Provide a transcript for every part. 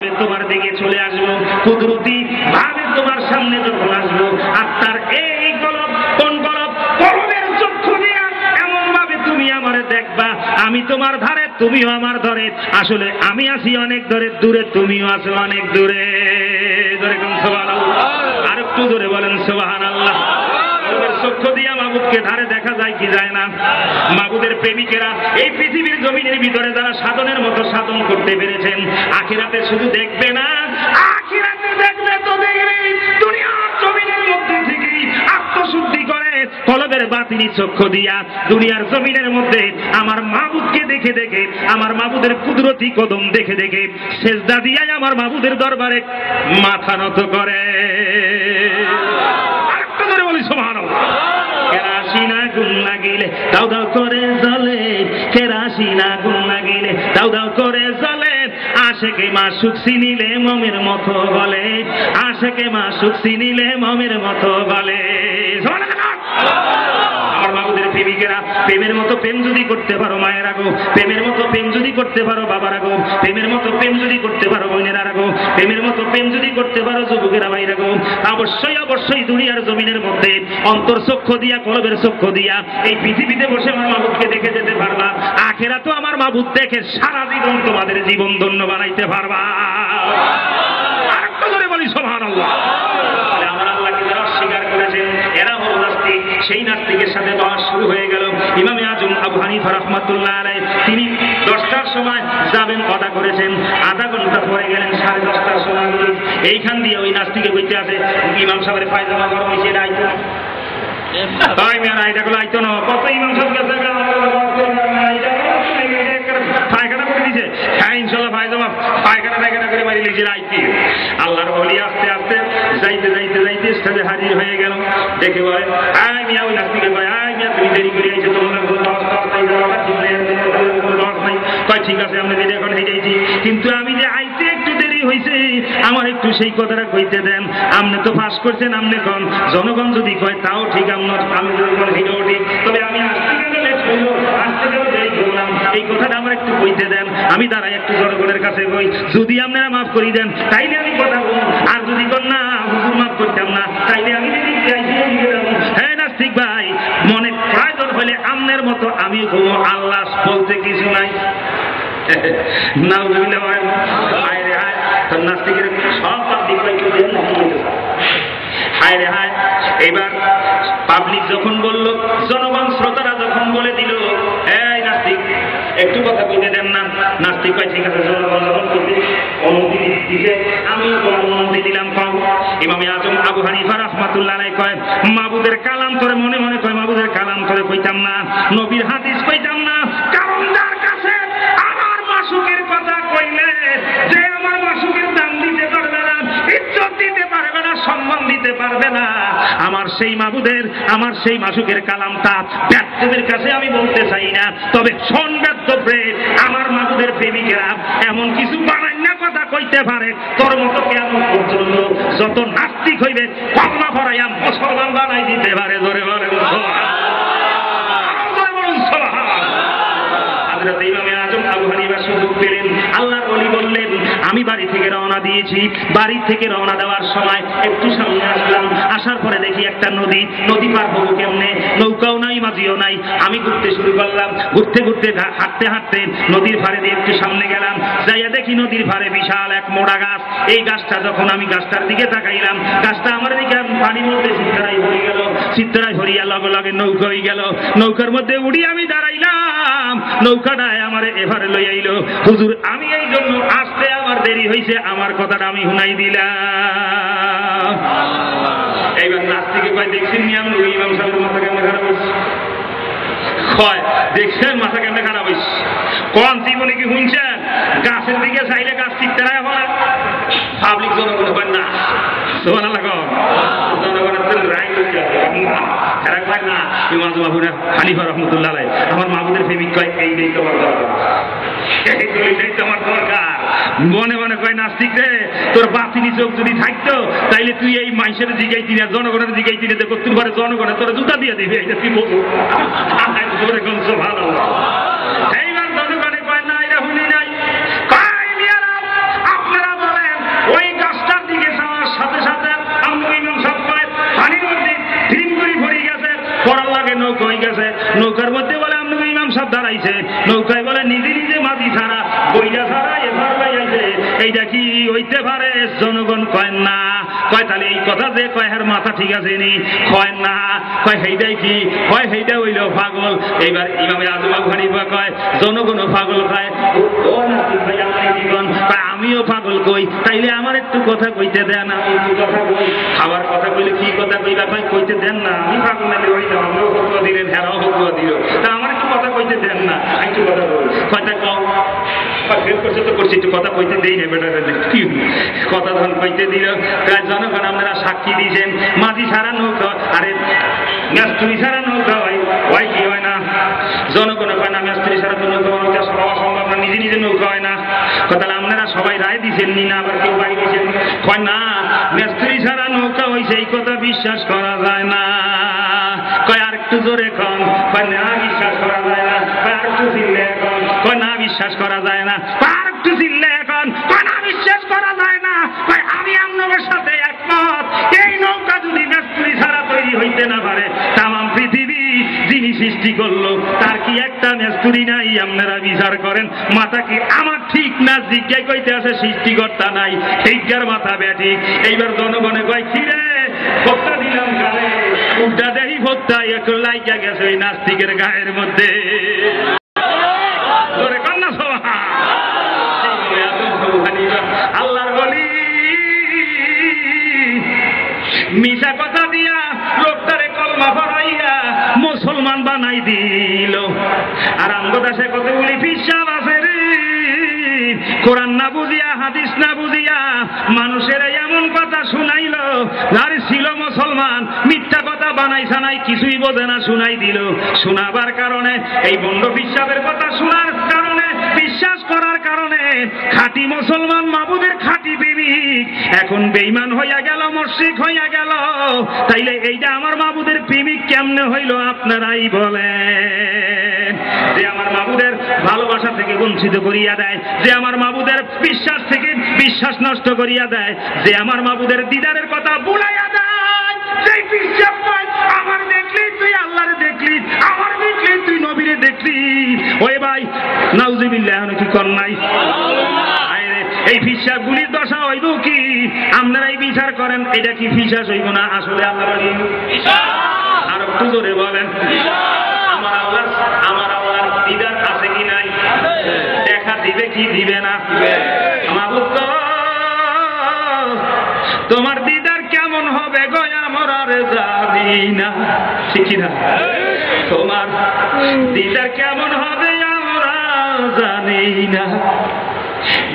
তোমার দিকে চলে আসবো, কুদরতি ভাবে তোমার সামনে যখন আসবো, আত্মার এই গলব, কোন গলব? কলবের চক্ষু দিয়া এমন ভাবে তুমি আমারে দেখবা, আমি তোমার ধারে, তুমিও আমার ধরে। আসলে আমি আছি অনেক দূরে, তুমিও আছো অনেক দূরে। ধরে কোন সুবহানাল্লাহ, আর একটু জোরে বলেন সুবহানাল্লাহ। চক্ষু দিয়া মাবুদকে ধারে দেখা যায় কি যায় না? মাবুদের প্রেমিকেরা এই পৃথিবীর জমিনের ভিতরে যারা সাধনের মতো সাধন করতে পেরেছেন, আখিরাতে শুধু দেখবে না, আখিরাতে দেখবে তো দেখবে দুনিয়ার জমিনের মধ্যে থেকে আত্মশুদ্ধি করে কলবের বাতিনি চক্ষু দিয়া দুনিয়ার জমিনের মধ্যে আমার মাবুদকে দেখে দেখে, আমার মাবুদের কুদরতি কদম দেখে দেখে সেজদা দিয়া আমার মাবুদের দরবারে মাথা নত করে। আরেকটা ধরে বলি সুবহানাল্লাহ। কেরাসিন আগুন লাগিলে দাও দাও করে জ্বলে, কেরাসিন আগুন লাগিলে দাও দাও করে জ্বলে, আশেকে মাসুক চিনিলে মমের মতো বলে, আশেকে মাসুক চিনিলে মমের মতো বলে। আমার মাবুদের প্রেমিকেরা প্রেমের মতো প্রেম যদি করতে পারো মায়েরা গো, প্রেমের মতো প্রেম যদি করতে পারো বাবারা গো, প্রেমের মতো প্রেম যদি করতে পারো বোনেরা গো, প্রেমের মতো প্রেম যদি করতে পারো যুবকেরা ভাইরা গো, অবশ্যই অবশ্যই দুনিয়ার জমিনের মধ্যে অন্তর চক্ষু দিয়া, কলবের চক্ষু দিয়া এই পৃথিবীতে বসে আমার মাবুদকে দেখে যেতে পারবা। আখেরা তো আমার মাবুদ দেখে সারা জীবন তোমাদের জীবন ধন্য বানাইতে পারবা। আরেকটা ধরে বলি সুবহানাল্লাহ। আমার আল্লাহকে যারা অস্বীকার করেছেন এরা হল নাস্তিক। সেই নাস্তিকের সাথে বাস শুরু হয়ে গেল। ইমামে আজম আবু হানিফা রাহমাতুল্লাহ আলাইহি তিনি 10টার সময় যাবেন কথা করেছেন, আধা ঘন্টা পরে গেলেন 10:30টার সময়। এইখান দিয়ে ওই নাস্তিকে বইতে আছে ইমাম সাহেবের পায়জামা গরম হয়েছে, এটা আইতো না তাই মেয়েরা, এটা গুলো আইতো না। কত ইমাম সাহেব গেছে পায়খানা করে দিছে, হ্যাঁ ইনশাল্লাহ পায়জামা পায়খানা করে মারি লিখছে আইতি। আল্লাহর ওলি আস্তে আস্তে যাইতে যাইতে যাইতে স্টেজে হাজির হয়ে গেল। দেখে বলে আয় মিয়া, ওই নাস্তিকে কয় আয় মিয়া তুমি দেরি করে আইছো, তোমার কয় ঠিক আছে আমরা যদি এখন হেঁটেছি, কিন্তু আমি যে আইতে একটু দেরি হয়েছে আমার একটু সেই কথাটা কইতে দেন। আপনি তো পাস করছেন, আপনি কন, জনগণ যদি কয় তাও ঠিক, আমি যদি কোন হেঁটেও ঠিক, তবে আমি আসতে গেলে লেট হইল, আসতে গেলে দেরি করলাম, এই কথাটা আমার একটু কইতে দেন। আমি দাঁড়াই একটু জনগণের কাছে কই, যদি আপনারা মাফ করি দেন তাইলে আমি কথা বলুন, আর যদি কন না হুজুর মাফ করতাম না তাইলে আমি হ্যাঁ নাস্তিক ভাই, মনে প্রয়োজন হলে আমনের মতো আমি ঘুমো, আল্লাহ বলতে কিছু নাই। নাস্তিকের সব পাবলিক হায় রে হায়। এবার পাবলিক যখন বলল, জনগণ শ্রোতারা যখন বলে দিল এই নাস্তিক একটু কথা কইতে দেন না, নাস্তিক কয় ঠিক আছে, জনগণ যখন কইতে অনুমতি দিতে আমি অনুমতি দিলাম। কম ইমামে আজম আবু হানিফা রাহমাতুল্লাহ আলাইহি কয় মাবুদের কালাম করে মনে মনে কয় মাবুদের কালাম করে কইতাম না, নবীর হাদিস কইতাম না, কারণ যার কাছে আমার মাসুকের কথা কইলে যে আমার মাসুকের দাম দিতে পারবে না, ইজ্জত দিতে পারবে না, সম্মান দিতে পারবে না, আমার সেই মাবুদের, আমার সেই মাসুকের কালামটা ব্যর্থদের কাছে আমি বলতে চাই না। তবে শোন ব্যর্থ প্রেম, আমার মাবুদের প্রেমিকেরা এমন কিছু বানাই না কথা কইতে পারে, তোর মতো কেমন পর্যন্ত যত নাস্তিক হইবে কলমা পড়াইয়া মুসলমান বানাই দিতে পারে। ধরে বলেন হযরত ইমামে আজম আবু হানিফা সুযোগ পেলেন, আল্লাহর ওলি বললেন আমি বাড়ি থেকে রওনা দিয়েছি, বাড়ি থেকে রওনা দেওয়ার সময় একটু সামনে আসলাম, আসার পরে দেখি একটা নদী পার হবো কেমনে, নৌকাও নাই মাঝিও নাই। আমি ঘুরতে শুরু করলাম, ঘুরতে ঘুরতে হাঁটতে হাঁটতে নদীর ধারে দিয়ে একটু সামনে গেলাম, যাইয়া দেখি নদীর ধারে বিশাল এক মোড়া গাছ। এই গাছটা যখন আমি গাছটার দিকে তাকাইলাম, গাছটা আমার দিকে পানির মধ্যে চিত্তরাই ভরে গেল, চিত্তরাই ভরিয়া লগে লগে নৌকা হয়ে গেল, নৌকার মধ্যে উড়ি আমি দাঁড়াইলাম, নৌকাটায় আমার এভারে লই আইলো। হুজুর আমি এই জন্য আসতে আমার দেরি হয়েছে, আমার কথাটা আমি শুনাই দিলাম। এইবার নাস্তিকে কয় দেখছেন নি আমি ইমাম সাহেবের মাথা কেমন খারাপ হয়েছে, কয় দেখছেন মাথা কেমন খারাপ হয়েছে, কোন জীবনে কি শুনছেন গাছের দিকে চাইলে গাছ চিত্তরায় হয়, পাবলিক জনগণ হয় না, সুবহানাল্লাহ জনগণের রায় এরা কয় না ইমাম আবু হানিফা রাহমাতুল্লাহ আলাইহি আমার মাবুদের প্রেমিক কয় এইটাই তোমার দরকার, এইটাই তোমার দরকার। মনে মনে কয় নাস্তিক রে, তোর বাতিনি চোখ যদি থাকতো তাইলে তুই এই মাইসের জিগাইতি না, জনগণের জিগাইতি না, দেখো তুই ঘরে জনগণের তোর জুতা দিয়ে দিবি, এটা তুই বলবো। এইবার জনগণে কয় না এটা শুনি নাই, আপনারা বলেন নৌকা হয়ে গেছে, নৌকার মধ্যে বলে আপনি ইমাম সাহেব দাঁড়াইছে, নৌকায় বলে নিজে নিজে মাঝি ছাড়া বইটা ছাড়া এবার বাইছে, এইটা কি হইতে পারে? জনগণ কয় না। কয় তাহলে এই কথা যে কয় হার মাথা ঠিক আছে নি? কয় না। কয় সেইটাই কি? কয় সেইটা হইল পাগল। এইবার ইমামে আজম আবু হানিফা কয় জনগণও পাগল খায়, আমিও পাগল কই, তাইলে আমার একটু কথা কইতে দেন, আমি একটু কথা কই। খাবার কথা কইলে কি কথা কইবা? কয় কইতে দেন না, আমি পাগল না হই না, আমরাও ফতুয়া দিলেন, হেরাও ফতুয়া দিল, তা আমার একটু কথা কইতে দেন না, একটু কথা বল। কয়টা কম করছে তো করছি, একটু কথা কইতে দেই না বেটা, কি কথা ধন কইতে দিল। জনগণ আপনারা সাক্ষী দিয়েছেন, মাঝি ছাড়া নৌকা, আরে মেস্তুরি ছাড়া নৌকা হয় কি হয় না? জনগণ কয় না মেস্তুরি ছাড়া তো নৌকা নৌকা হওয়া সম্ভব না, নিজে নিজে নৌকা হয় না। তাহলে আপনারা সবাই রায় দিয়েছেন নি না? আবার কেউ বাড়ি দিয়েছেন? কয় না মেস্তুরি ছাড়া নৌকা হয়েছে, এই কথা বিশ্বাস করা যায় না। কয় আর একটু জোরে কন। কয় না বিশ্বাস করা যায় না। কয় আর একটু চিল্লে এখন। কয় না বিশ্বাস করা যায় না। আর একটু চিল্লে এখন। কয় না বিশ্বাস করা যায় না। কয় আমি আপনাদের সাথে একমত, এই নৌকা যদি মেস্তুরি ছাড়া তৈরি হইতে না পারে, তামাম পৃথিবী যিনি সৃষ্টি করলো তার কি একটা মেস্তুরি নাই? আপনারা বিচার করেন, মাথা কি আমার ঠিক না? জিজ্ঞাসা কইতে আছে সৃষ্টিকর্তা নাই, এইটার মাথা ব্যাঠিক। এইবার জনগণে কয় কি রে ভোক্তা দিলাম গালে, উল্টা দেহি ভোক্তা একটু লাইকা গেছে ওই নাস্তিকের গায়ের মধ্যে। কন্যা সভা আল্লাহর বলি মিশা কথা দিয়া লোকটারে কলমা পড়াইয়া মুসলমান বানাই দিল। আর আমগদাসে কতগুলি পিসাব আছে রে, কোরআন না বুঝিয়া হাদিস না বুঝিয়া মানুষের এমন কথা শুনাইল, যার ছিল মুসলমান মিথ্যা কথা বানাইছা নাই, কিছুই বোঝে না, শুনাই দিল। শোনাবার কারণে এই বন্ড পিসাবের কথা শোনার কারণে, বিশ্বাস করার কারণে খাঁটি মুসলমান মাবুদের খাঁটি প্রেমিক এখন বেঈমান হইয়া গেল, মুশরিক হইয়া গেল। তাইলে এইটা আমার মাবুদের প্রেমিক কেমনে হইল আপনারাই বলেন? যে আমার মাবুদের ভালোবাসা থেকে বঞ্চিত করিয়া দেয়, যে আমার মাবুদের বিশ্বাস থেকে বিশ্বাস নষ্ট করিয়া দেয়, যে আমার মাবুদের দিদারের কথা ভুলাইয়া দেয়, সেই বিশ্বাস পায় আমার দেখলি তুই আল্লাহরে দেখলি, আমার দেখলি তুই নবীরে দেখলি। ওই ভাই নাউজুবিল্লাহ, এখন কি কর নাই? এই ফিসাব গুলির দশা হইব কি? আপনারাই বিচার করেন, এটা কি ফিসাস হইব না আসলে আল্লাহ? আর একটু জোরে বলেন, আমার আল্লাহর দিদার আছে কি নাই? দেখা দিবে কি দিবে না? মাবুদ গো তোমার দিদার কেমন হবে গো আমরা জানি না, ঠিক না? তোমার দিদার কেমন হবে আমরা জানি না,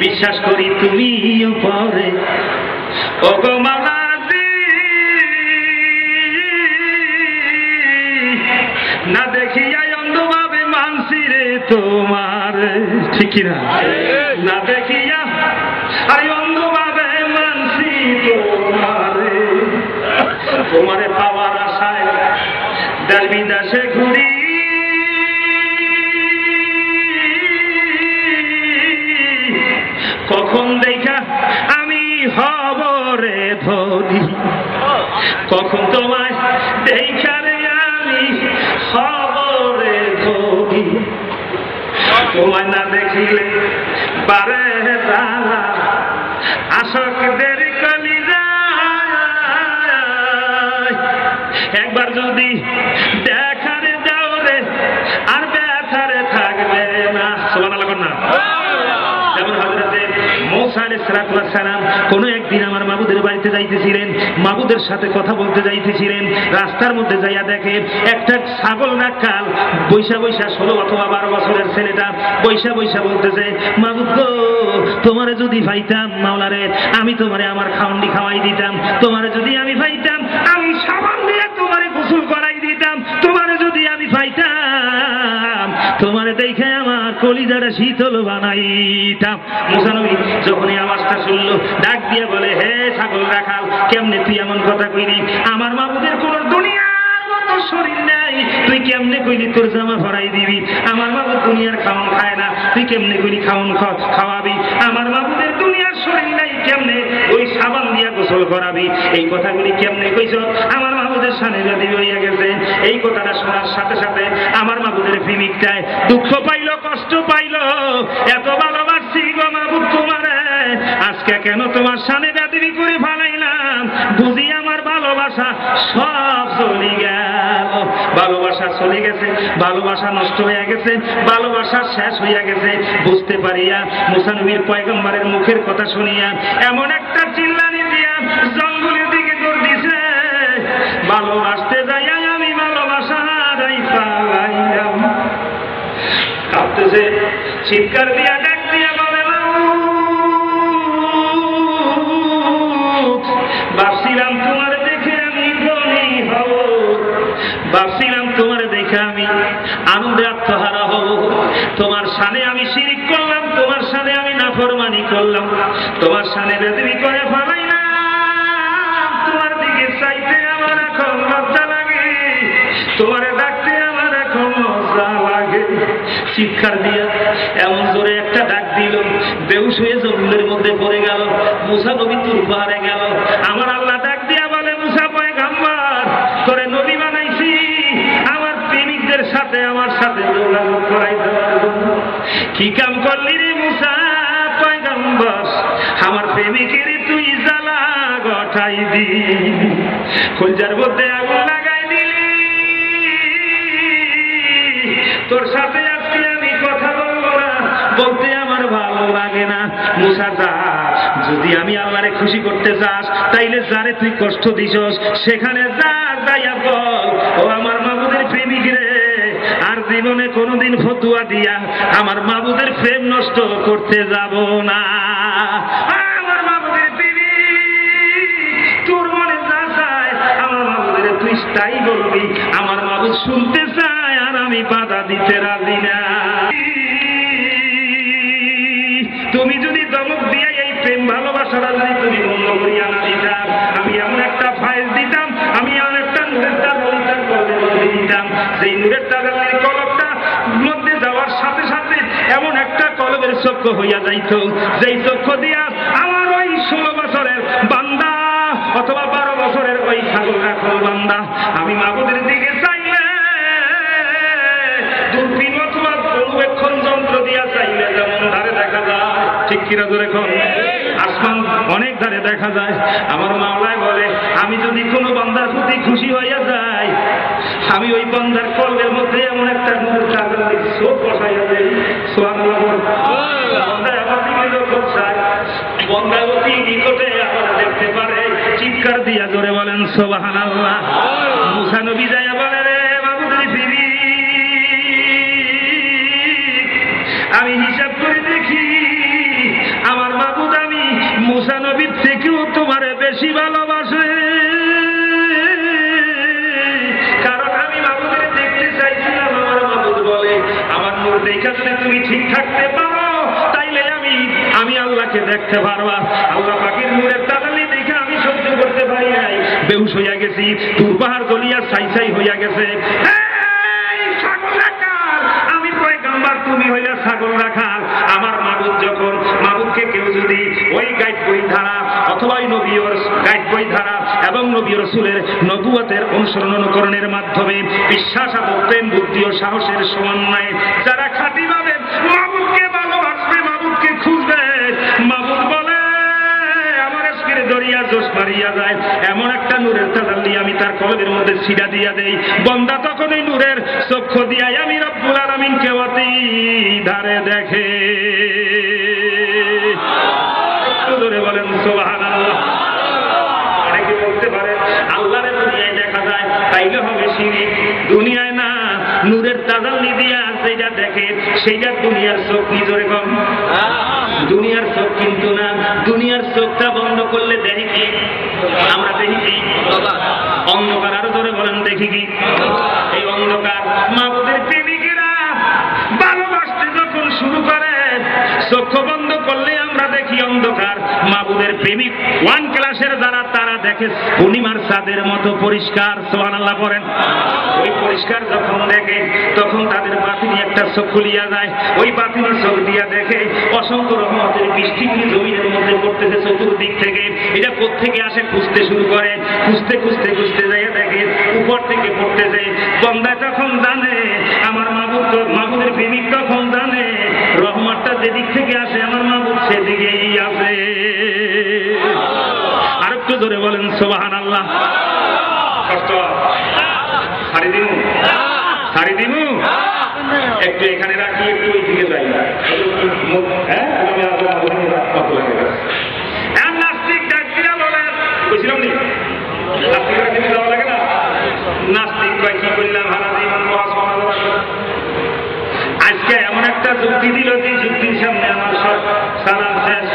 বিশ্বাস করি তুমি উপরে ও গো মাওলাদি, না দেখিয়া অন্ধভাবে মানছি রে তোমার, ঠিক না? না দেখিয়া আরে অন্ধভাবে মানছি তোমারে, তোমারে পাওয়ার আশায় দেশ বিদেশে ঘুরি, কখন দেখা আমি হব রে ধনী, কখন তোমায় দেখা রে আমি হব রে ধনী, তোমায় না দেখিলে বারে জানা আশকদের কলিজায়, একবার যদি দেখারে যাও রে আর ব্যথারে থাকবে না। সুবহানাল্লাহ না? যেমন হযরতে মূসা আলাইহিস সালাম কোনো একদিন আমার মাবুদের বাড়িতে যাইতেছিলেন, মাবুদের সাথে কথা বলতে যাইতেছিলেন, রাস্তার মধ্যে যাইয়া দেখে একটা ছাগল রাখাল বৈশা বৈশা 16 অথবা 12 বছরের ছেলেটা বৈশা বৈশা বলতেছে, মাবুদ গো তোমারে যদি পাইতাম মাওলারে, আমি তোমারে আমার খাওয়ান্ডি খাওয়াই দিতাম, তোমারে যদি আমি পাইতাম আমি সাবান দিয়ে তোমারে গোসল করাই দিতাম, তোমারে যদি আমি পাইতাম তোমারে দেখে আমার কলিজাটা শীতল বানাইতাম। মুসা নবী যখন এই আওয়াজটা শুনলো ডাক দিয়ে বলে, হে ছাগল রাখাল, কেমনে তুই এমন কথা কইলি? আমার মাবুদের কোন দুনিয়ার মতো শরীর নাই, তুই কেমনে কইলি তোর জামা ভরাই দিবি? আমার মাবুদ দুনিয়ার খাওয়ান খায় না, তুই কেমনে কইলি খাওয়ান খাওয়াবি? আমার মাবুদের দুনিয়ার শরীর নাই, কেমনে ওই সাবান দিয়া গোসল করাবি? এই কথাগুলি কেমনে কইছ? আমার মাবুদের সানে ব্যাধি হইয়া গেছে। এই কথাটা শোনার সাথে সাথে আমার মাবুদের প্রেমিকটায় দুঃখ পাইল, কষ্ট পাইল, এত ভালোবাসছি গো মাবুদ তোমারে, আজকে কেন তোমার সানে ব্যাধি করে ফালাইলাম, বুঝি আমার ভালোবাসা সব চলে গেল। ভালোবাসা চলে গেছে, ভালোবাসা নষ্ট হয়ে গেছে, ভালোবাসা শেষ হইয়া গেছে বুঝতে পারিয়া মুসা নবীর পয়গম্বরের মুখের কথা শুনিয়া এমন একটা চিল্লানি দিয়া জঙ্গলের দিকে দৌড় দিছে। ভালোবাসতে যাই আমি ভালোবাসা পাইলাম, কাঁদতেছে, চিৎকার দিয়া ডাক দিয়া বলে ভাবছিলাম তোমার দেখে আমি ধনী হব, ভাবছিলাম তোমার দেখে আমি আনন্দে আত্মহারা হব, তোমার সানে আমি শিরিক করলাম, তোমার সানে আমি নাফরমানি করলাম, তোমার সানে বেদবি করে ফেলাইলাম, তোমার দিকে চাইতে আমার এখন লজ্জা লাগে, তোমার ডাকতে আমার এখন মজা লাগে। চিৎকার দিয়া এমন জোরে একটা ডাক দিল, বেহুশ হয়ে জঙ্গলের মধ্যে পড়ে গেল। মুসা নবী তুর পাহাড়ে গেল। আমার আল্লাহ ডাক দিয়া বলে, মুসা পয়গম্বর তোরে নবী বানাইছি আমার প্রেমিকদের সাথে আমার সাথে যোগাযোগ করাই দেওয়ার জন্য। কি কাম করলি রে মুসা পয়গম্বর, আমার প্রেমিকের তুই জ্বালা গঠাই দি, কলজার মধ্যে আগুন লাগাই দিলি, তোর সাথে আজকে আমি কথা বলবো না, বলতে আমার ভালো লাগে না। মুসা যা, যদি আমি আল্লাহরে খুশি করতে চাস তাইলে যারে তুই কষ্ট দিছস সেখানে যা, যাইয়া বল ও আমার মাবুদের প্রেমিক রে, আর জীবনে কোনোদিন ফতুয়া দিয়া আমার মাবুদের প্রেম নষ্ট করতে যাব না। আমার মাবুদের প্রেমিক, তোর মনে যা চায় আমার মাবুদের তুই তাই বলবি, আমার মাবুদ শুনতে চায় আর আমি বাধা দিতে রাজি না। তুমি যদি দমক দিয়ে এই প্রেম ভালোবাসাটা যদি তুমি বন্ধ করিয়া না দিতাম, আমি এমন একটা ফাইল দিতাম, আমি এমন একটা নূরের তাজালিটার কলমের মধ্যে দিতাম, যেই নূরের তাজালির কলমটা মধ্যে যাওয়ার সাথে সাথে এমন একটা কলমের চক্ষু হইয়া যাইত, যেই চক্ষু দিয়া আমার ওই 16 বছরের বান্দা অথবা 12 বছরের ওই ছাগল রাখল বান্দা আমি মাবুদের দিকে চাইলে দূরবীন অথবা পর্যবেক্ষণ যন্ত্র দিয়া চাইলে যেমন ধারে দেখা যায়, ঠিক কিনা জোরে কোন, আসমান অনেক ধারে দেখা যায়। আমার মাওলায় বলে, আমি যদি কোনো বান্দার প্রতি খুশি হইয়া যাই, আমি ওই বান্দার কলবের মধ্যে এমন একটা নূরের তাজাল্লি চোখ বসাইয়া দেই। সুবহানাল্লাহ, বান্দায় আমার দিকে লক্ষ্য চায়, বান্দায় অতি নিকটে আমার দেখতে পারে। চিৎকার দিয়া জোরে বলেন সুবহানাল্লাহ। মুসা নবী যাইয়া বলে, রে মাবুদের বিবি, আমি হিসাব করে দেখি আমার মাবুদ আমি মুসা নবীর থেকেও তোমারে বেশি ভালোবাসে, কারণ আমি মাবুদের দেখতে চাইছিলাম। আমার মাবুদ বলে, আমার নূর দেখা যদি তুমি ঠিক থাকতে পারো তাইলে আমি আল্লাহকে দেখতে পারবা। আল্লাহ পাকের নূরের তাজাল্লি দেখে আমি সহ্য করতে পারি নাই, বেহুশ হইয়া গেছি, তুর পাহাড় গলিয়া ছাই ছাই হইয়া গেছে। আমি পয়গম্বর, তুমি হইলে ছাগল রাখাল। আমার মাবুদ যখন, মাবুদকে কেউ যদি ওই গাইড বই ধারা অথবা ওই নবীর গাইড বই ধারা এবং নবী রাসূলের নবুয়তের অনুসরণ অনুকরণের মাধ্যমে বিশ্বাস এবং প্রেম বুদ্ধি ও সাহসের সমন্বয়ে যারা খাঁটিভাবে মাবুদকে ভালোবাসবে, মাবুদকে খুঁজবে, মাবুদ বলে আমার আজকের দরিয়া জোশ মারিয়া যায়, এমন একটা নূরের তাজাল্লি আমি তার কলবের মধ্যে ছিটা দিয়া দেই। বান্দা তখন ওই নূরের চক্ষু দিয়া আমি রব্বুল আলামিনকে অতি ধারে দেখে। ধরে বলেন সুবহানাল্লাহ। অনেকে বলতে পারে আল্লাহরে দুনিয়ায় দেখা যায় তাইলে হবে শিরিক, দুনিয়ায় না, নূরের তাজাল্লি দিয়া যেটা দেখে সেইটা দুনিয়ার চোখ। নিজরে কম, দুনিয়ার চোখ কিন্তু না, দুনিয়ার চোখটা বন্ধ করলে দেখি কি আমরা, দেখি কি অন্ধকার। আরো ধরে বলেন দেখি কি এই অন্ধকার। মাবুদের প্রেমিকেরা ভালোবাসতে যখন শুরু করে চক্ষু বন্ধ করলে আমরা দেখি অন্ধকার। মাবুদের প্রেমিক 1 ক্লাসের যারা তারা দেখে পূর্ণিমার চাঁদের মতো পরিষ্কার। সুবহানাল্লাহ করেন। ওই পরিষ্কার যখন দেখে তখন তাদের বাতিনি একটা চোখ খুলিয়া যায়, ওই বাতিনি চোখ দিয়া দেখে অসংখ্য রহমতের বৃষ্টিগুলি জমিনের মধ্যে পড়তেছে চতুর্দিক থেকে। এটা কোত্থেকে আসে খুঁজতে শুরু করে, খুঁজতে খুঁজতে খুঁজতে যাই দেখে উপর থেকে পড়তেছে। বন্দা যখন জানে আমার মাবুদের প্রেমিক তখন জানে রহমতটা যেদিক থেকে আসে আমার মাবুদ সেদিকেই আসে। আর একটু ধরে বলেন সুবহানাল্লাহ। কষ্ট ছাড়ি দিমু, ছাড়ি দিমু, একটু এখানে রাখি, একটু ওই দিকে যাই। হ্যাঁ নাস্তিক ডাক দিয়া বলেন, বুঝলাম নি নাস্তিকরা কিন্তু যাওয়া লাগে না। নাস্তিক ভাই কি করলাম হারা জীবন আজকে এমন একটা যুক্তি দিল যে যুক্তির সামনে আমার সব সালাম শেষ।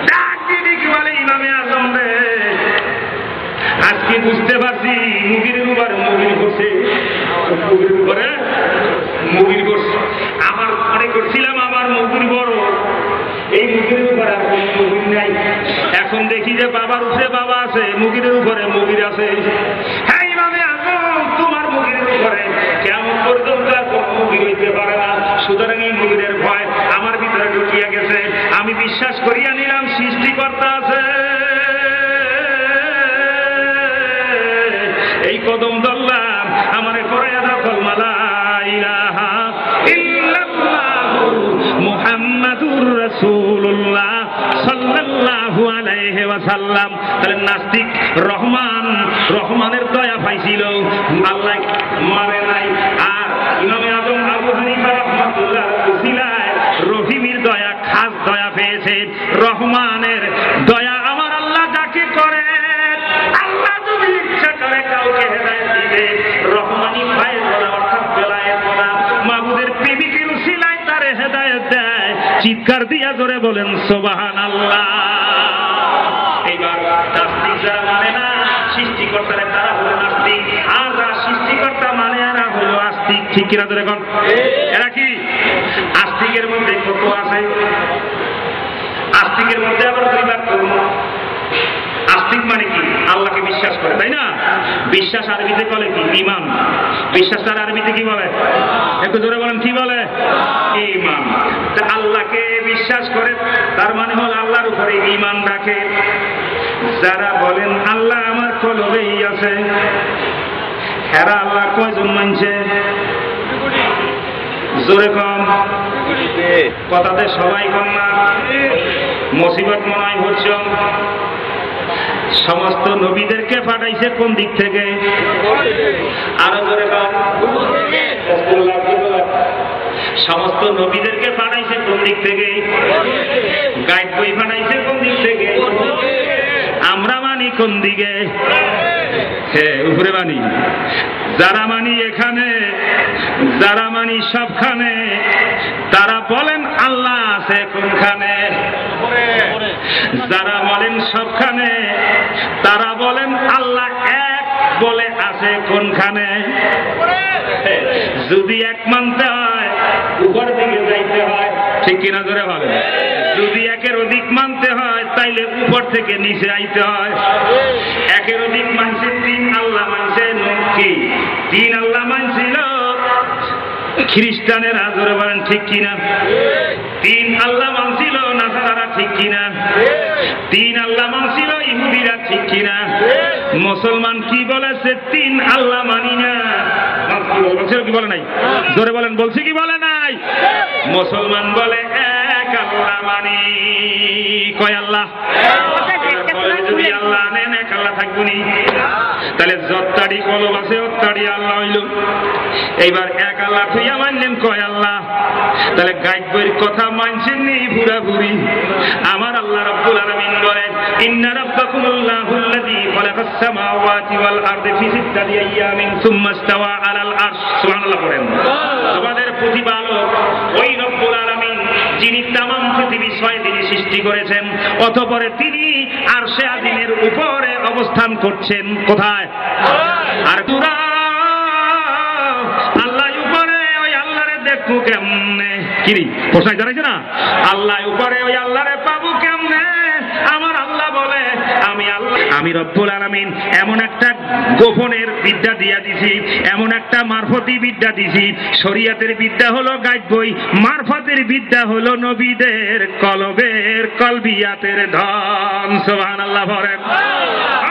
ডাক দিদি কি বলে ইমামে আজম রে, আজকে বুঝতে পারছি মুগির উপরে মুগির করছে, মুগির উপরে মুগির করছে। আমার মনে করছিলাম আমার মুগির বড়, এই মুগির উপরে আর কোন মুগির নাই। এখন দেখি যে বাবার উপরে বাবা আছে, মুগিরের উপরে মুগির আছে। হ্যাঁ ইমামে আজম তোমার মুগিরের উপরে কেমন পর্যন্ত আর কোন মুগির হইতে পারে না। সুতরাং এই মুগিরের ভয় আমার ভিতরে ঢুকিয়া গেছে। আমি বিশ্বাস করিয়া নিলাম সৃষ্টিকর্তা আছে। এই কদম ধরলাম আমারে করায়া দখল মালা ইলাহা ইল্লাল্লাহু মুহাম্মাদুর রাসূলুল্লাহ সাল্লাল্লাহু আলাইহি ওয়াসাল্লাম। তাহলে নাস্তিক রহমানের দয়া পাইছিল, আল্লাহ মানে নাই। আর ইমামে আজম আবু হানিফা রাহমাতুল্লাহ উসিলায় রহিমের দয়া, খাস দয়া পেয়েছে। রহমানের দয়া আমার আল্লাহ যাকে করে, আল্লাহ যদি ইচ্ছা করে কাউকে হেদায়েত দিবে। রহমানি ভাই বলা অর্থাৎ বেলায়েত বলা, মাবুদের প্রেমিকের উসিলায় তারে হেদায়েত দেয়। চিৎকার দিয়া জোরে বলেন সুবহানাল্লাহ। এইবার নাস্তিক যারা মানে না সৃষ্টিকর্তারে, তারা হলো নাস্তিক। আর যারা সৃষ্টিকর্তা মানে এরা হলো আস্তিক। ঠিক কিনা জোরে কোন? এরা কি আস্তিকের মধ্যে কত আছে? আস্তিকের মধ্যে আবার দুই ভাগ করব। আস্তিক মানে কি? আল্লাহকে বিশ্বাস করে, তাই না? বিশ্বাস আরবিতে বলে কি? ঈমান। বিশ্বাসটার আরবিতে কি বলে? একটু জোরে বলেন, কি বলে? ঈমান। তা আল্লাহকে বিশ্বাস করে তার মানে হল আল্লাহর উপরে ঈমান রাখে। যারা বলেন আল্লাহ আমার কলবেই আছে, এরা আল্লাহ কয়জন মানছে? জোরে কম কথাতে সবাই কম না, মুসিবত মনে হয় হচ্ছে। সমস্ত নবীদেরকে পাঠাইছে কোন দিক থেকে? আরো জোরে কম। সমস্ত নবীদেরকে পাঠাইছে কোন দিক থেকে? গাইড বই পাঠাইছে কোন দিক থেকে? আমরা মানি কোন দিকে? হ্যাঁ উপরে মানি। যারা মানি এখানে, যারা মানি সবখানে, তারা বলেন আল্লাহ আছে কোনখানে? যারা বলেন সবখানে, তারা বলেন আল্লাহ এক বলে আছে কোনখানে? যদি এক মানতে হয় উপর দিকে যাইতে হয়, ঠিক কিনা জোরে বলেন? যদি একের অধিক মানতে হয় তাইলে উপর থেকে নিচে আইতে হয়। একের অধিক মানছে তিন আল্লাহ মানছে কি? তিন আল্লাহ মানছিল খ্রিস্টানেরা, জোরে বলেন ঠিক কিনা? তিন আল্লাহ মানছিল নাসারারা, ঠিক কিনা? তিন আল্লাহ মানছিল ইহুদিরা, ঠিক কিনা? মুসলমান কি বলেছে? তিন আল্লাহ মানি না। বলছিল কি বলে নাই? জোরে বলেন, বলছে কি বলে নাই? মুসলমান বলে এক আল্লাহ মানি। কয় আল্লাহ? যদি আল্লাহ নেন এক আল্লাহ থাকবো নি? তাহলে যত্তাড়ি কলব আছে অত্তাড়ি আল্লাহ হইল। এইবার এক আল্লাহ থইয়া মানলেন কয় আল্লাহ? তাহলে গাইড বইয়ের কথা মানছেন নি পুরাপুরি? আমার আল্লাহ রাব্বুল আলামিন বলেন ইন্না রাব্বাকুমুল্লাহুল্লাযী খালাকাস সামাওয়াতি ওয়াল আরদি ফি সিত্তাতি আইয়ামিন সুম্মা ইসতাওয়া আলাল আরশ। সুবহানাল্লাহ পড়েন। তোমাদের প্রতিপালক ওই রব্বুল আলামিন যিনি তামাম পৃথিবী 6 দিনে সৃষ্টি করেছেন, অতঃপর তিনি আরশে আজিমের উপরে অবস্থান করছেন। কোথায়? আর তুরা আল্লাহ উপরে, ওই আল্লাহরে দেখবো কেমনে? কিরি প্রশ্ন জানাইছে না? আল্লাহ উপরে, ওই আল্লাহরে পাবো কেমনে? আমার আল্লাহ বলে আমি রব্বুল আলামিন এমন একটা গোপনের বিদ্যা দিয়া দিছি, এমন একটা মারফতি বিদ্যা দিছি। শরীয়তের বিদ্যা হলো গাইড বই, মারফতের বিদ্যা হলো নবীদের কলবের কলবিয়াতের ধন। সুবহানাল্লাহ বলেন।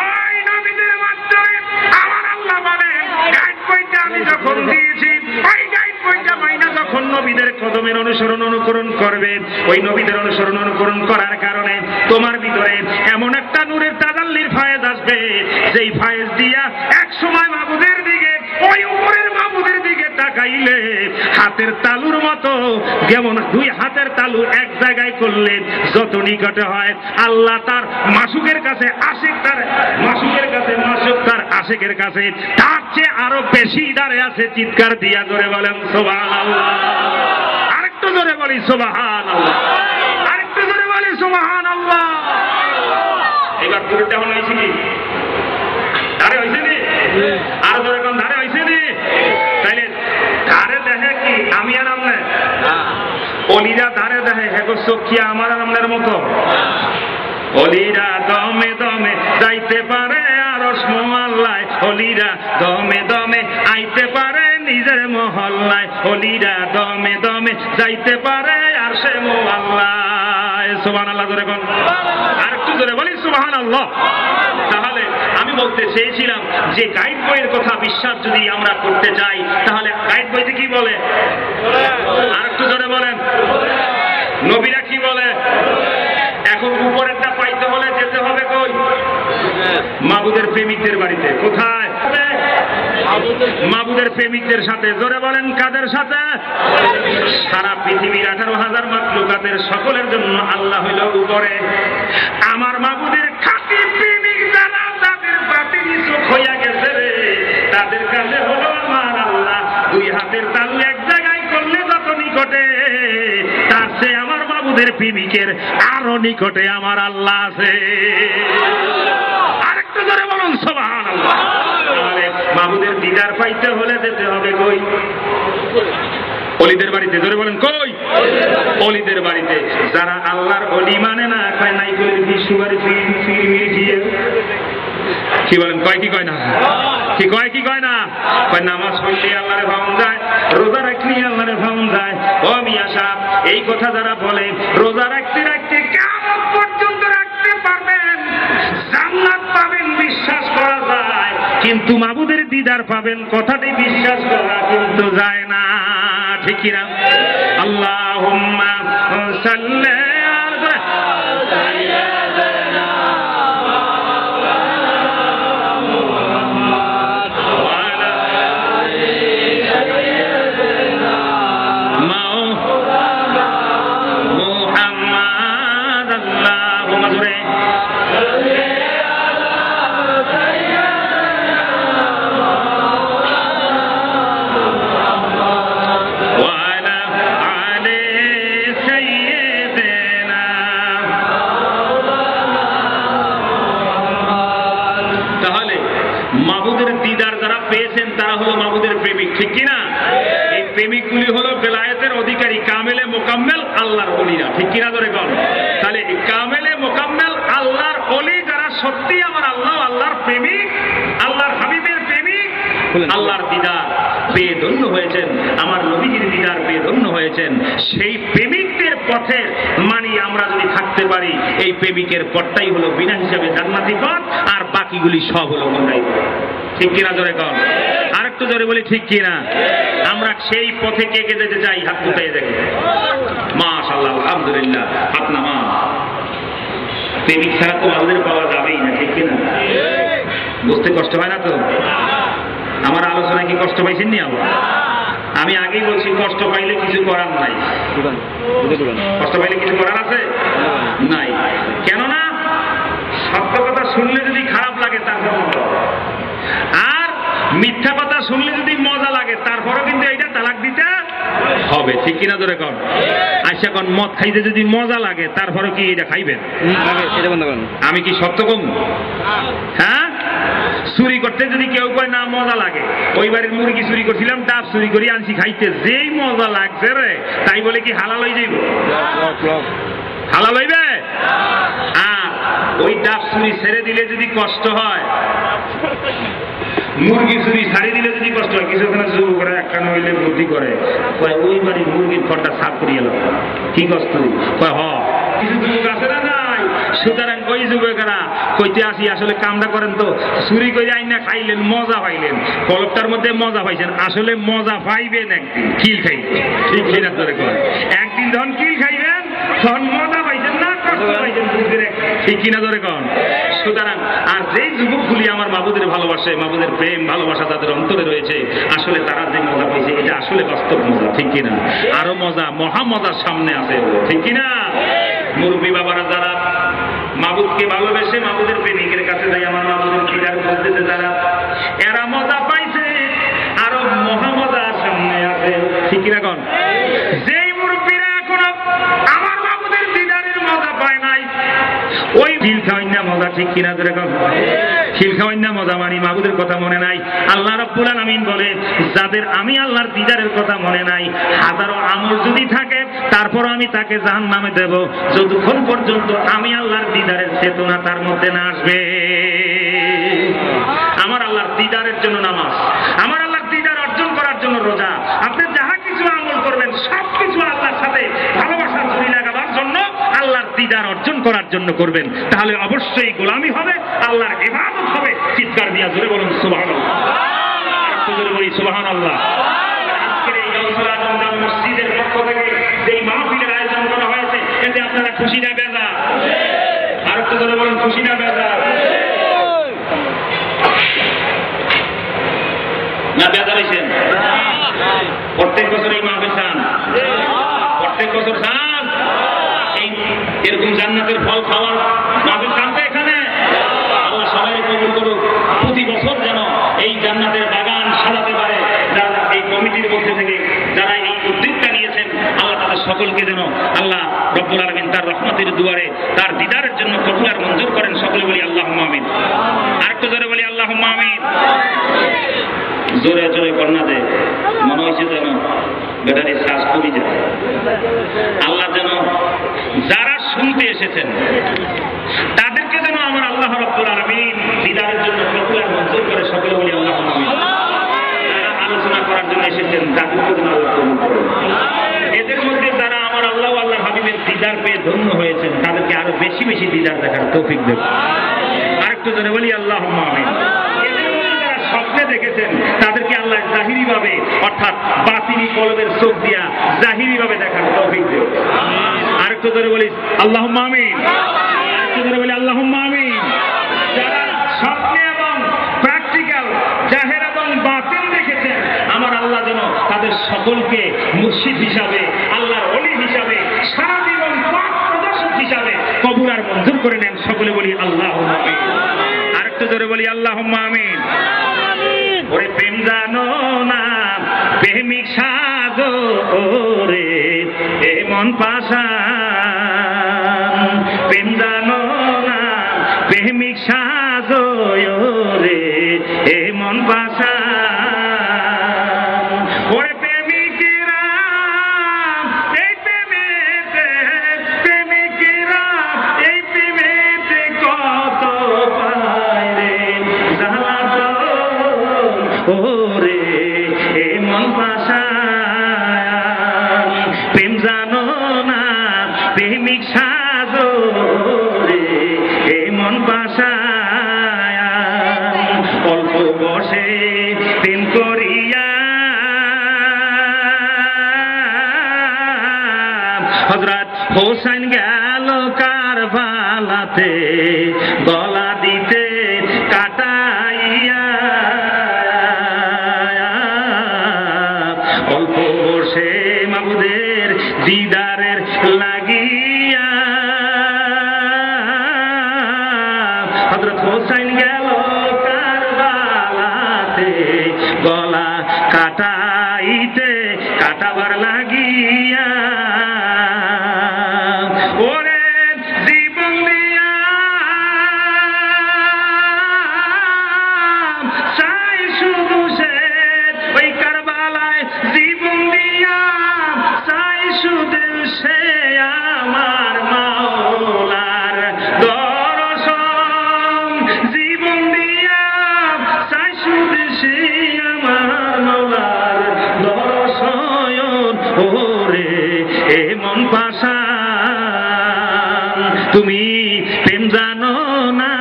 ওই নবীদের মাধ্যমে আমার আল্লাহ বলেন গাইড বইটা আমি যখন দিয়েছি, ওই গাইড বইটা মাইনা যখন নবীদের কদমের অনুসরণ অনুকরণ করবে, ওই নবীদের অনুসরণ অনুকরণ করার কারণে তোমার ভিতরে এমন একটা নূরের তাজাল্লির ফায়েজ আসবে, যেই ফায়েজ দিয়া এক সময় মাবুদের দিকে, ওই উপরের মাবুদের দিকে তাকাইলে হাতের তালুর মতো, যেমন দুই হাতের তালু এক জায়গায় করলে যত নিকটে হয়, আল্লাহ তার মাসুকের কাছে আশিক, তার মাসুকের কাছে মাসুক তার আশিকের কাছে তার চেয়ে আরো বেশি দাঁড়িয়ে আছে। চিৎকার দিয়া জোরে বলেন সুবহানাল্লাহ। আরেকটু জোরে বলি সুবহানাল্লাহ, আরেকটু জোরে বলি সুবহানাল্লাহ। এবার দূরটা মনে হয়েছে কি? ধারে হয়েছে নি? আর জোরে কোন ধারে হয়েছে নি? তাইলে ধারে দেখে কি আমি আর আমনে? অলিরা ধারে দেখে হেগো চোখি আমার আর আমনের মতো। অলিরা দমে দমে যাইতে পারে আরশ মোয়াল্লায়, অলিরা দমে দমে আইতে পারে নিজের মহল্লায়, অলিরা দমে দমে যাইতে পারে আরশে মোয়াল্লায়। সুবহানাল্লাহ জোরে কোন। আর একটু জোরে বলি সুবহানাল্লাহ। তাহলে আমি বলতে চেয়েছিলাম যে গাইড বইয়ের কথা বিশ্বাস যদি আমরা করতে চাই, তাহলে গাইড বইতে কি বলে? আর একটু জোরে বলেন। নবীরা কি বলে? এখন উপরেরটা পাইতে হলে যেতে হবে কই? মাবুদের প্রেমিকদের বাড়িতে। কোথায়? মাবুদের প্রেমিকদের সাথে। জোরে বলেন কাদের সাথে? সারা পৃথিবীর 18,000 মাখলুকাতের সকলের জন্য আল্লাহ হইল উপরে। আমার মাবুদের খাঁটি প্রেমিক যারা, তাদের বাতিনি চোখ হইয়া গেছে রে, তাদের কাছে হলো আমার আল্লাহ দুই হাতের তালু এক জায়গায় করলে যত নিকটে, তার চেয়ে আমার মাবুদের প্রেমিকের আরো নিকটে আমার আল্লাহ আছে। আরেকটু ধরে বলুন সুবহানাল্লাহ। তাহলে মাবুদের দিদার পাইতে হলে যেতে হবে কই? অলিদের বাড়িতে। ধরে বলেন কই? অলিদের বাড়িতে। যারা আল্লাহর অলি মানে না, কয় নাই বলে বিশুবারে কি বলেন? কয় কি কয় না? কি কয় কি কয় না? কয় নামাজ পড়লে আল্লাহরে ভাউন যায়, রোজা রাখলে আল্লাহরে ভাউন যায়। ও মিয়া সাহেব, এই কথা যারা বলে রোজা রাখতে রাখতে কিয়ামত পর্যন্ত রাখতে পারবেন, জান্নাত পাবেন, বিশ্বাস করা যায়, কিন্তু মাবুদের দিদার পাবেন কথাটি বিশ্বাস করা কিন্তু যায় না। ঠিক কিনা? আল্লাহুম্মা সাল্লি আলা পেয়েছেন তারা হলো মাবুদের প্রেমিক। ঠিক কিনা? এই প্রেমিকগুলি হলো বেলায়েতের অধিকারী, কামেলে মোকাম্মেল আল্লাহর ওলিরা। ঠিক কিনা ধরে কর? তাহলে কামেলে মোকাম্মেল আল্লাহর ওলি যারা সত্যি আমার আল্লাহ, আল্লাহর প্রেমিক, আল্লাহর হাবিবের প্রেমিক, আল্লাহর দিদার পেয়ে ধন্য হয়েছেন, আমার নবীজির দিদার পেয়ে ধন্য হয়েছেন, সেই প্রেমিকদের পথের মানি আমরা যদি থাকতে পারি, এই প্রেমিকের পথটাই হলো বিনা হিসাবে জান্নাতি পথ, আর বাকিগুলি সব হলো গুমরাহি পথ। ঠিক কিনা জোরে কর? আর একটু জোরে বলি ঠিক কিনা? আমরা সেই পথে কে কে যেতে চাই? হাত উঠাই দেখি। মাশাআল্লাহ, আলহামদুলিল্লাহ, হাত নামা। প্রেমিক ছাড়া তো আমাদের পাওয়া যাবেই না। ঠিক কিনা? বুঝতে কষ্ট হয় না তো? আমার আলোচনায় কি কষ্ট পাইছেন নি? আমি আগেই বলছি কষ্ট পাইলে কিছু করার নাই। কষ্ট পাইলে কিছু করার আছে নাই। কেননা সত্য কথা শুনলে যদি খারাপ লাগে তারপর, আর মিথ্যা কথা শুনলে যদি মজা লাগে তারপরও কিন্তু এইটা তালাক দিতে হবে। ঠিক কিনা ধরে কর? আচ্ছা, এখন মদ খাইতে যদি মজা লাগে তারপরও কি এটা খাইবেন? আমি কি সত্য কম? হ্যাঁ, চুরি করতে যদি কেউ কয় না মজা লাগে, ওই বাড়ির মুরগি চুরি করছিলাম, ডাব চুরি করি আনছি খাইতে, যেই মজা লাগছে রে, তাই বলে কি হালাল হয়ে যাইব? হালাল হইবে? আর ওই ডাব চুরি ছেড়ে দিলে যদি কষ্ট হয়, মুরগি চুরি ছাড়িয়ে দিলে যদি কষ্ট হয়, কিছু ওখানে জোর করে একটা নইলে বুদ্ধি করে কয় ওই বাড়ি মুরগির ঘরটা সাফ করিয়ে এলো, কি কষ্ট কয় হ কিছু যুবক আছে না নাই। সুতরাং ওই যুবকেরা কইতে আসি আসলে কামটা করেন তো চুরি করে আইনা খাইলেন, মজা পাইলেন, কলপটার মধ্যে মজা পাইছেন, আসলে মজা পাইবেন একদিন কিল খাইবেন, ঠিক কিনা ধরে কয় একদিন যখন কিল খাইবেন তখন মজা পাইছেন না কষ্ট পাইছেন, ঠিক কিনা ধরে কন। সুতরাং আর যেই যুবকগুলি আমার মাবুদের ভালোবাসে, মাবুদের প্রেম ভালোবাসা তাদের অন্তরে রয়েছে, আসলে তারা যে মজা পাইছে এটা আসলে বাস্তব মজা, ঠিক কিনা। আরো মজা, মহা মজার সামনে আছে, ঠিক কিনা। মুরব্বী বাবারা যারা মাবুদকে ভালোবেসে মাবুদের প্রেমিকের কাছে যাই, আমার মাবুদের দিদার বলতেছে যারা, এরা মজা পাইছে, আরো মহা মজা সামনে আছে, ঠিক কিনা কন। যেই মুরব্বীরা এখনো আমার মাবুদের দিদারের মজা পায় নাই, ওই খিল খাওয়াই না মজা, ঠিক কিনা ধরে কন। খিল খাওয়াই না মজা মানি মাবুদের কথা মনে নাই। আল্লাহ রাব্বুল আলামিন বলে যাদের আমি আল্লাহর দিদারের কথা মনে নাই, হাজারো আমল যদি থাকে তারপর আমি তাকে জাহান্নামে দেব, যতক্ষণ পর্যন্ত আমি আল্লাহর দিদারের চেতনা তার মধ্যে না আসবে। আমার আল্লাহর দিদারের জন্য নামাজ, আমার আল্লাহর দিদার অর্জন করার জন্য রোজা, আপনি যাহা কিছু আমল করবেন সবকিছু আল্লাহর সাথে ভালোবাসার ছবি লাগাবার জন্য, আল্লাহর দিদার অর্জন করার জন্য করবেন, তাহলে অবশ্যই গোলামি হবে, আল্লাহর ইবাদত হবে। চিৎকার দিয়া জোরে বলুন সুবহানাল্লাহ, জোরে বলি সুবহানাল্লাহ। আজকের এই গাউসুল আজম জামে মসজিদের পক্ষ থেকে যেই মাহফিলের আয়োজন করা হয়েছে, এতে আপনারা খুশি না বেজার? আর একটু জোরে বলুন খুশি না বেজার? না বেজার হয়েছেন? প্রত্যেক বছর এই মাহফিল চান? প্রত্যেক বছর চান এরকম জান্নাতের ফল খাওয়ার মাহফিল চান তো এখানে? আল্লাহ সবাই কবুল করুক। প্রতি বছর যেন এই জান্নাতের বাগান সাজাতে পারে যারা এই কমিটির মধ্যে থেকে যারা এই উদ্যোগটা নিয়েছেন, আল্লাহ তাদের সকলকে যেন আল্লাহ রব্বুল আলামিন তার রহমতের দুয়ারে তার দিদারের জন্য কবুল আর মঞ্জুর করেন। সকলে বলি আল্লাহুম্মা আমিন। আরেকটু জোরে বলি আল্লাহুম্মা আমিন। জোরে জোরে কন্যা দে, মনে হয়েছে যেন ব্যাটারি শ্বাস কমে যায়। আল্লাহ যেন যারা শুনতে এসেছেন তাদেরকে যেন আমার আল্লাহ রাব্বুল আলামিন দিদারের জন্য কবুল আর মঞ্জুর করে। সকলে বলি আল্লাহুম্মা আমিন। যারা আলোচনা করার জন্য এসেছেন তাদেরকে যেন আল্লাহ কবুল করেন। এদের মধ্যে যারা আমার আল্লাহ আল্লাহ হাবিবের দিদার পেয়ে ধন্য হয়েছেন তাদেরকে আরো বেশি বেশি দিদার দেখার তৌফিক দেন। আরেকটু জোরে বলি আল্লাহুম্মা আমিন। স্বপ্নে দেখেছেন তাদেরকে আল্লাহ জাহিরি ভাবে অর্থাৎ বাতিনি কলবের চোখ দিয়া জাহিরি ভাবে দেখার তৌফিক দেন। আরেকটু ধরে বলি আল্লাহুম্মা আমিন। আরেকটু ধরে বলি আল্লাহুম্মা আমিন। যারা স্বপ্নে এবং প্র্যাকটিক্যাল জাহের এবং বাতিন দেখেছেন, আমার আল্লাহ যেন তাদের সকলকে মুর্শিদ হিসাবে, আল্লাহর ওলি হিসাবে, সারা জীবন পথ প্রদর্শক হিসাবে কবুল আর মঞ্জুর করে নেন। সকলে বলি আল্লাহুম্মা আমিন। আরেকটু ধরে বলি আল্লাহুম্মা আমিন। ওরে প্রেম জানো না প্রেমিক সাজো রে এমন পাশান, প্রেম জানো না প্রেমিক সাজো রে এমন পাশান। ওরে প্রেমিকেরা এই প্রেমেতে, প্রেমিকেরা এই প্রেমেতে কত পায় রে জ্বালা ওরে এমন পাশান। প্রেম জানো না প্রেমিক সাজো রে এমন পাশান। অল্প বসে প্রেম করিয়া হযরত হোসেন গেল কারবালাতে গলা দিতে কাটাইয়া। অল্প বসে মাবুদের দিদারের লাগিয়া হযরত হোসেন গেল কারবালাতে গলা কাটাইতে, কাটাবার লাগিয়া। ওরে জীবন দিয়া চাই শুধু সে ওই কারবালায়, জীবন দিয়া চাই শুধু সে আমার মাওলার দরবারে। পাশান। তুমি প্রেম জানো না,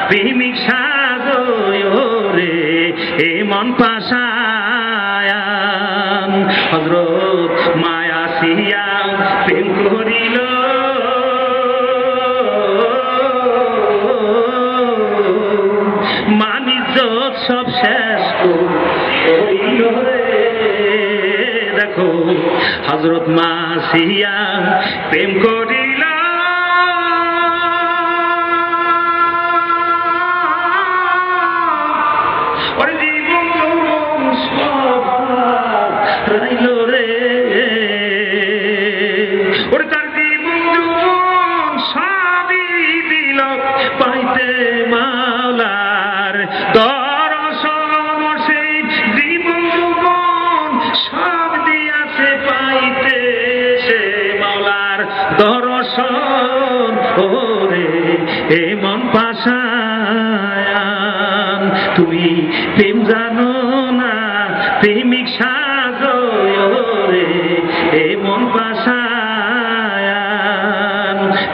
প্রেমিক সাজো রে এ মন পাশান। হযরত মায়া সিয়া প্রেম করিল, মানিজ্জত সব শেষ করিল রে। দেখো হযরত মাসিয়া প্রেম করিল, ওরে জীবন সব রাইল রে। ওরে তার জীবন সবই দিল পাইতে মাওলার দর্শন। সেই জীবন সব দিয়াছে পাইতে সে মাওলার দর্শন। ওরে এ মন পাশান। তুমি প্রেম জানো না, প্রেমিক সাজো রে এ মন পাশান।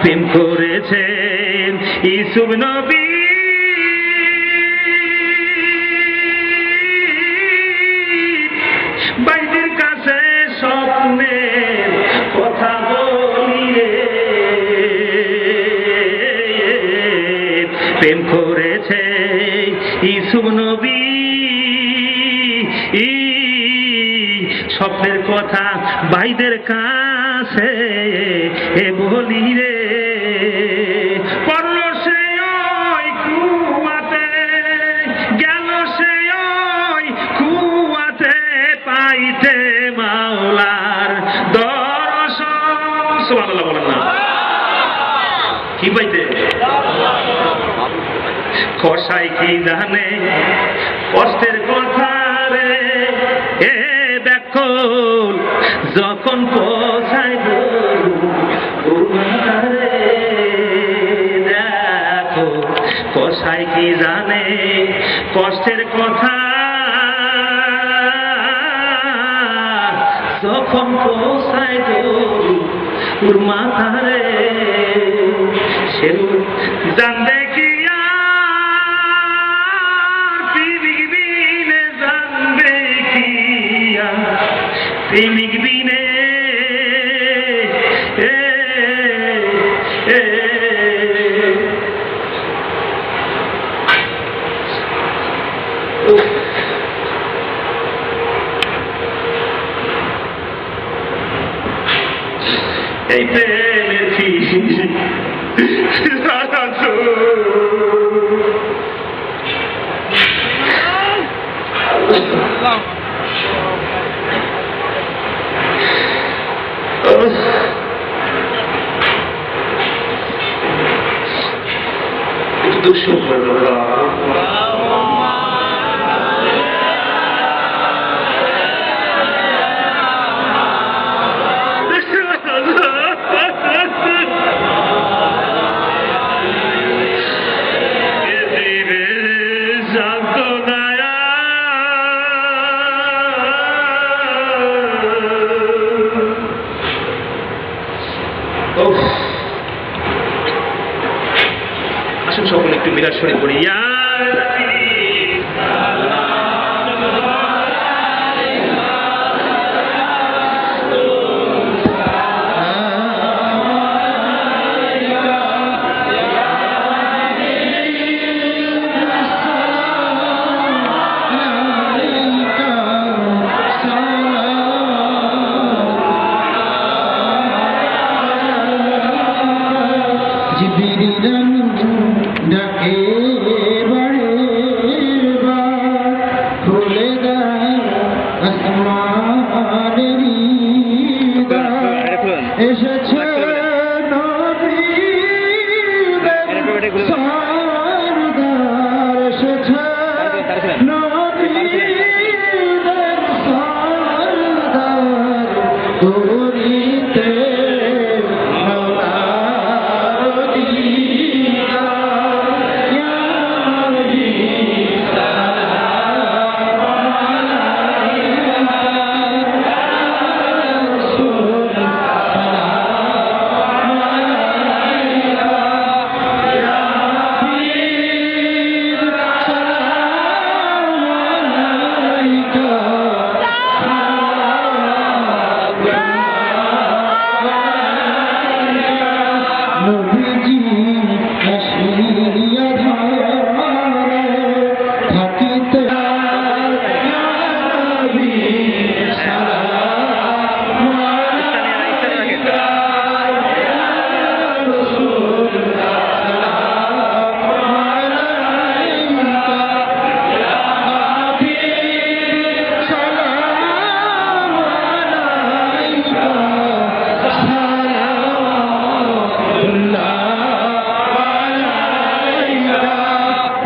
প্রেম করেছেন ইউসুফ নবী, বাইদের কাছে স্বপ্নের কথা বলি রে। প্রেম করেছে ইউসুফ নবী, স্বপ্নের কথা ভাইদের কাছে বলি রে। পড়ল সে ওই কুয়াতে, গেল সে ওই কুয়াতে পাইতে মাওলার দর্শন। সুবহানাল্লাহ বলেন না, কি পাইতে? কসাই কি জানে কষ্টের কথা রে। এ দেখো যখন পৌঁছাই দেখো কসাই কি জানে কষ্টের কথা, যখন পৌঁছাই তোর মাথারে সে জানবে কি প্রেমিক বিনে। এই প্রেমের কি আসুন সকলে একটু মিলাদ শরীফ পড়ি।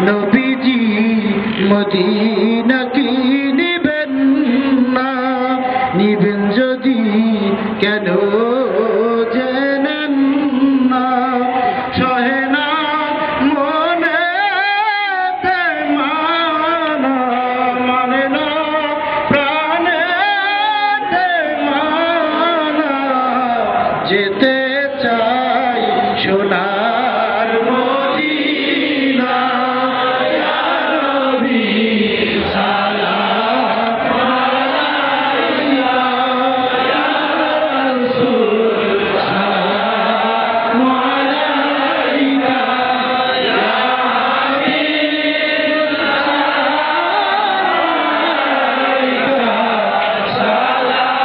নবীজি মদিনা কি নিবেন না, নিবেন যদি কেন জেনেন না, সহে না মনে মানা, মানে না প্রাণে মানা, যেতে চাই সোনার মদিনা, ইয়া নবী সালাম আলাইকা, ইয়া রাসূল সালাম আলাইকা, ইয়া হাবিব সালাম আলাইকা, সালাওয়াতুল্লাহ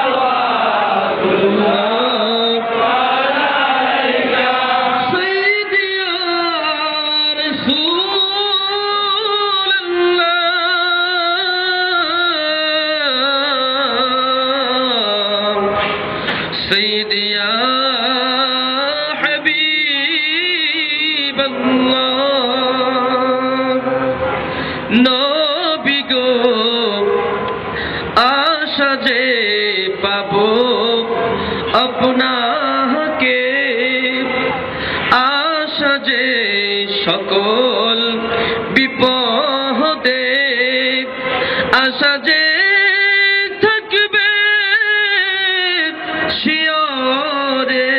سيدي يا حبيب الله নবী গো আশা যে পাবো আপনাকে, আশা যে সকল বিপদে, আশা যে থাকবে শিয়রে,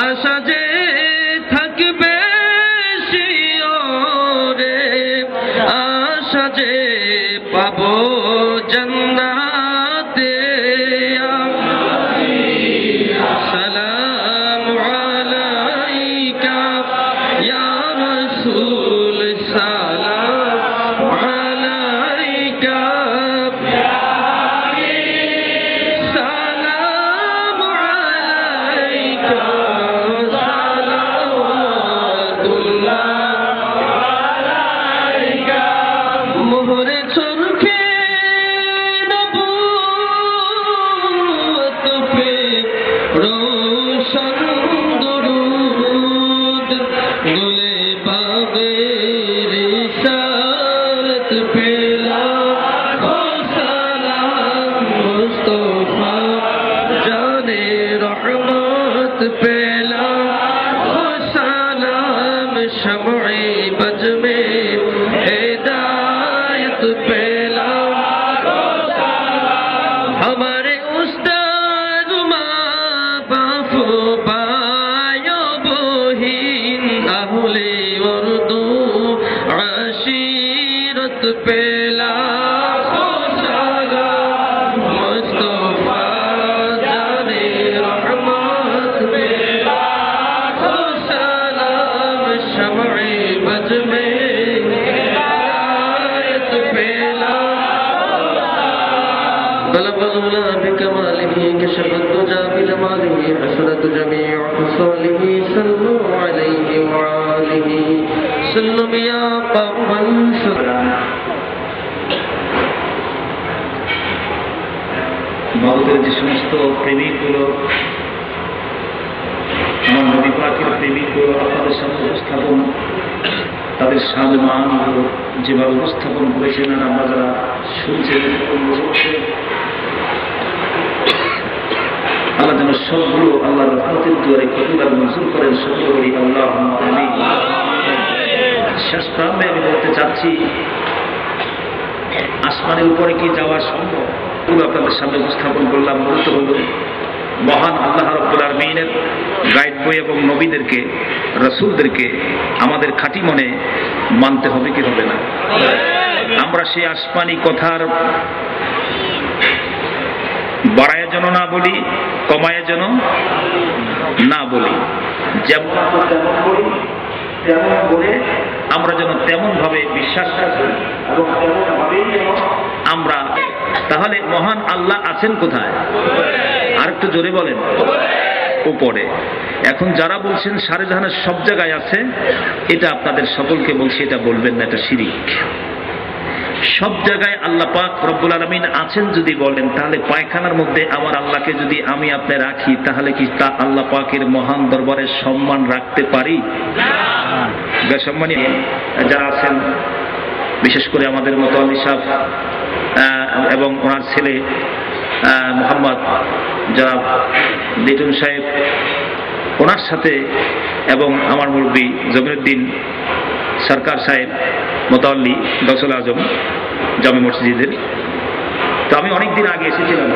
আশা যে থাকবে শিয়রে, আশা যে পাবো জান্নাতে, সালামু আলাইকা ইয়া রাসূল সালাম আলাইকা, সালাম আলাইকা, সালাওয়াতুল্লাহ আলাইকা, মোহরে চরখে নবুয়ত পে রোশন দুরূদ, গুলে বাগে রিসালত পে লাখো সালাম, মুস্তাফা জানে রহমত পে লাখো সালাম, शम्ए बज में हिदायत पे लाखो सलाम, हमारे उस्ताद माँ बापू भाइयों बहिन अहले उर्दू अशीरत पे लाखो सलाम, मुस्तफा जाने रहमत पे लाखो सलाम, शम्ए बज में हिदायत पे लाखो सलाम, बलग अल्लाह बिकमालिही कशफ الدجى بجماله حسنت جميع خصاله, صلوا عليه وآله سلم يا قوم ভারতের যে সমস্ত প্রেমিকগুলো, আমার নবী পাকের প্রেমিকগুলো আপনাদের সামনে উপস্থাপন, তাদের সাজমানগুলো যেভাবে উপস্থাপন করেছেন আর আমরা যারা শুনছেন, আল্লাহ যেন সবগুলো আল্লাহর রহমতের দুয়ারে কবুল আর মঞ্জুর করেন, সকলে বলি আল্লাহুম্মা আমিন। শেষ প্রান্তে আমি বলতে চাচ্ছি, আসমানের উপরে কি যাওয়া সম্ভব? আপনাদের সামনে উপস্থাপন করলাম। মূলত হল মহান আল্লাহ রাব্বুল আলামিনের গাইড বই এবং নবীদেরকে, রাসূলদেরকে আমাদের খাঁটি মনে মানতে হবে কি হবে না? আমরা সেই আসমানি কথার বাড়ায় যেন না বলি, কমায় যেন না বলি, যেমন তেমন বলে আমরা যেন তেমন ভাবে বিশ্বাস করি এবং তেমন ভাবেই যেন আমরা। তাহলে মহান আল্লাহ আছেন কোথায়? আর একটু জোরে বলেন। উপরে। এখন যারা বলছেন সারে জাহানের সব জায়গায় আছে, এটা আপনাদের সকলকে বলছি, এটা বলবেন না, এটা শিরিক। সব জায়গায় আল্লাহ পাক রব্বুল আলামিন আছেন যদি বলেন, তাহলে পায়খানার মধ্যে আমার আল্লাহকে যদি আমি আপনি রাখি, তাহলে কি তা আল্লাহ পাকের মহান দরবারে সম্মান রাখতে পারি? সম্মানী যারা আছেন, বিশেষ করে আমাদের মোতাওয়াল্লি সাহেব এবং ওনার ছেলে মোহাম্মদ জনাব লিটন সাহেব, ওনার সাথে এবং আমার মুরব্বী জমিরুদ্দিন সরকার সাহেব মোতাওয়াল্লি গৌসুল আজম জামে মসজিদের। তো আমি অনেক দিন আগে এসেছিলাম।